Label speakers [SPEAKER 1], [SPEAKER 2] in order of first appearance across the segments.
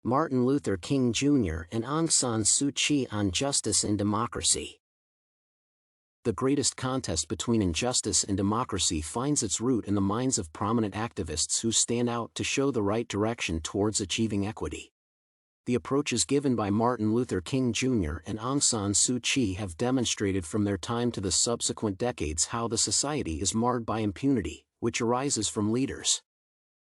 [SPEAKER 1] Martin Luther King Jr. and Aung San Suu Kyi on justice and democracy. The greatest contest between injustice and democracy finds its root in the minds of prominent activists who stand out to show the right direction towards achieving equity. The approaches given by Martin Luther King Jr. and Aung San Suu Kyi have demonstrated from their time to the subsequent decades how the society is marred by impunity, which arises from leaders.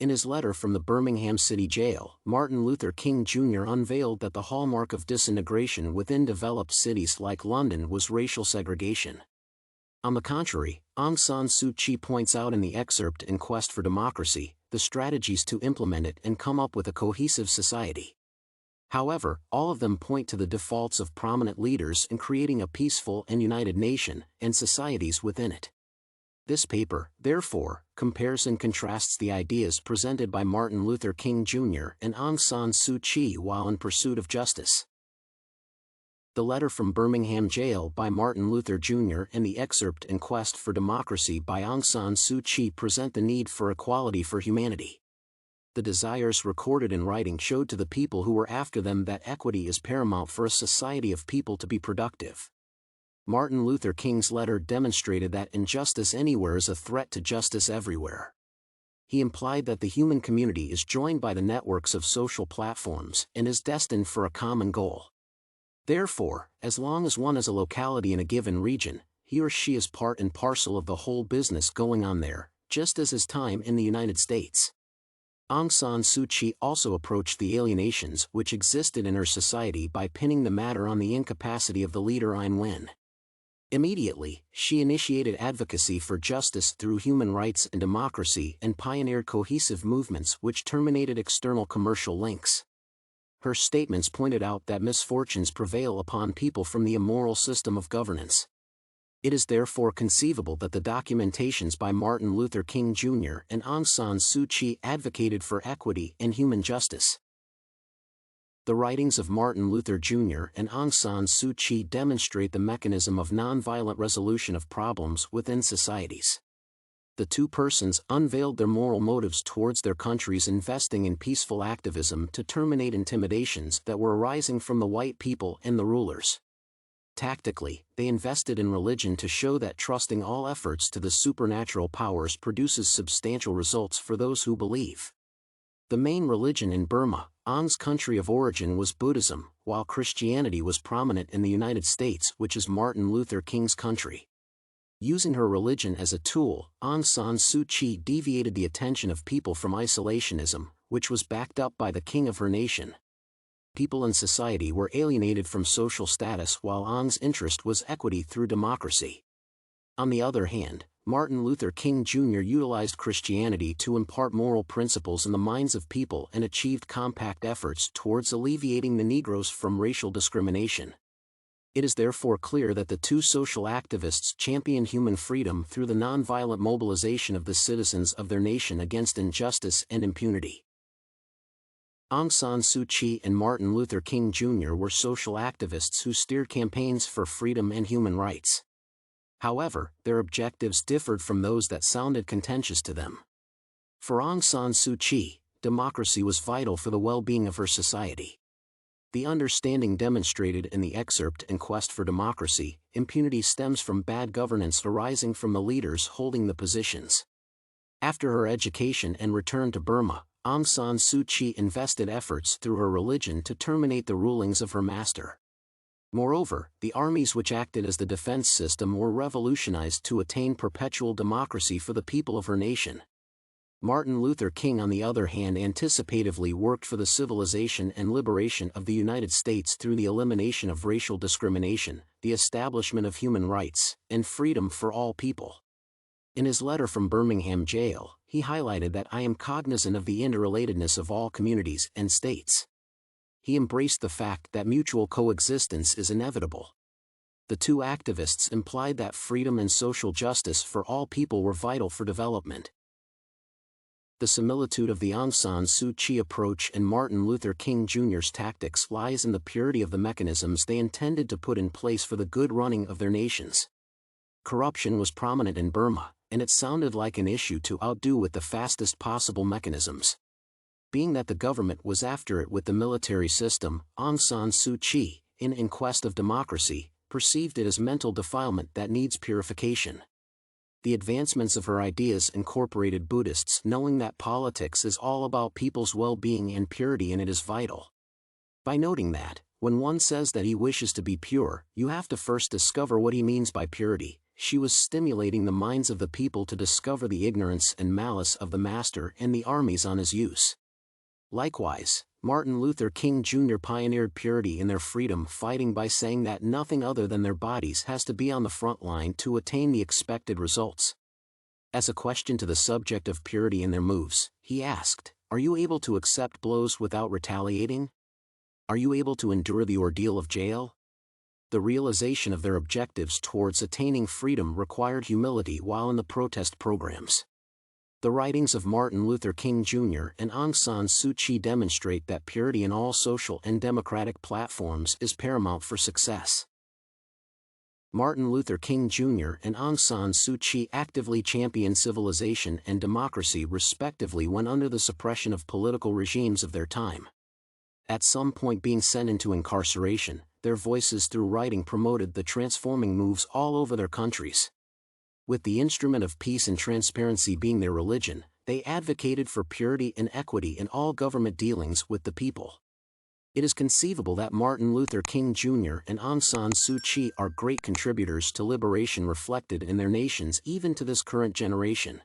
[SPEAKER 1] In his letter from the Birmingham City Jail, Martin Luther King Jr. unveiled that the hallmark of disintegration within developed cities like London was racial segregation. On the contrary, Aung San Suu Kyi points out in the excerpt in Quest for Democracy, the strategies to implement it and come up with a cohesive society. However, all of them point to the defaults of prominent leaders in creating a peaceful and united nation, and societies within it. This paper, therefore, compares and contrasts the ideas presented by Martin Luther King Jr. and Aung San Suu Kyi while in pursuit of justice. The letter from Birmingham Jail by Martin Luther Jr. and the excerpt in Quest for Democracy by Aung San Suu Kyi present the need for equality for humanity. The desires recorded in writing showed to the people who were after them that equity is paramount for a society of people to be productive. Martin Luther King's letter demonstrated that injustice anywhere is a threat to justice everywhere. He implied that the human community is joined by the networks of social platforms and is destined for a common goal. Therefore, as long as one is a locality in a given region, he or she is part and parcel of the whole business going on there, just as is time in the United States. Aung San Suu Kyi also approached the alienations which existed in her society by pinning the matter on the incapacity of the leader Aung San. Immediately, she initiated advocacy for justice through human rights and democracy and pioneered cohesive movements which terminated external commercial links. Her statements pointed out that misfortunes prevail upon people from the immoral system of governance. It is therefore conceivable that the documentations by Martin Luther King Jr. and Aung San Suu Kyi advocated for equity and human justice. The writings of Martin Luther Jr. and Aung San Suu Kyi demonstrate the mechanism of nonviolent resolution of problems within societies. The two persons unveiled their moral motives towards their countries, investing in peaceful activism to terminate intimidations that were arising from the white people and the rulers. Tactically, they invested in religion to show that trusting all efforts to the supernatural powers produces substantial results for those who believe. The main religion in Burma, Aung's country of origin, was Buddhism, while Christianity was prominent in the United States, which is Martin Luther King's country. Using her religion as a tool, Aung San Suu Kyi deviated the attention of people from isolationism, which was backed up by the king of her nation. People in society were alienated from social status while Aung's interest was equity through democracy. On the other hand, Martin Luther King Jr. utilized Christianity to impart moral principles in the minds of people and achieved compact efforts towards alleviating the Negroes from racial discrimination. It is therefore clear that the two social activists championed human freedom through the nonviolent mobilization of the citizens of their nation against injustice and impunity. Aung San Suu Kyi and Martin Luther King Jr. were social activists who steered campaigns for freedom and human rights. However, their objectives differed from those that sounded contentious to them. For Aung San Suu Kyi, democracy was vital for the well-being of her society. The understanding demonstrated in the excerpt in Quest for Democracy, impunity stems from bad governance arising from the leaders holding the positions. After her education and return to Burma, Aung San Suu Kyi invested efforts through her religion to terminate the rulings of her master. Moreover, the armies which acted as the defense system were revolutionized to attain perpetual democracy for the people of her nation. Martin Luther King, on the other hand, anticipatively worked for the civilization and liberation of the United States through the elimination of racial discrimination, the establishment of human rights, and freedom for all people. In his letter from Birmingham Jail, he highlighted that I am cognizant of the interrelatedness of all communities and states. He embraced the fact that mutual coexistence is inevitable. The two activists implied that freedom and social justice for all people were vital for development. The similitude of the Aung San Suu Kyi approach and Martin Luther King Jr.'s tactics lies in the purity of the mechanisms they intended to put in place for the good running of their nations. Corruption was prominent in Burma, and it sounded like an issue to outdo with the fastest possible mechanisms. being that the government was after it with the military system. Aung San Suu Kyi, in quest of democracy, perceived it as mental defilement that needs purification. The advancements of her ideas incorporated Buddhists, knowing that politics is all about people's well-being and purity, and it is vital. By noting that, when one says that he wishes to be pure, you have to first discover what he means by purity, she was stimulating the minds of the people to discover the ignorance and malice of the master and the armies on his use. Likewise, Martin Luther King Jr. pioneered purity in their freedom fighting by saying that nothing other than their bodies has to be on the front line to attain the expected results. As a question to the subject of purity in their moves, he asked, "Are you able to accept blows without retaliating? Are you able to endure the ordeal of jail?" The realization of their objectives towards attaining freedom required humility while in the protest programs. The writings of Martin Luther King Jr. and Aung San Suu Kyi demonstrate that purity in all social and democratic platforms is paramount for success. Martin Luther King Jr. and Aung San Suu Kyi actively championed civilization and democracy respectively when under the suppression of political regimes of their time. At some point being sent into incarceration, their voices through writing promoted the transforming moves all over their countries. With the instrument of peace and transparency being their religion, they advocated for purity and equity in all government dealings with the people. It is conceivable that Martin Luther King Jr. and Aung San Suu Kyi are great contributors to liberation reflected in their nations even to this current generation.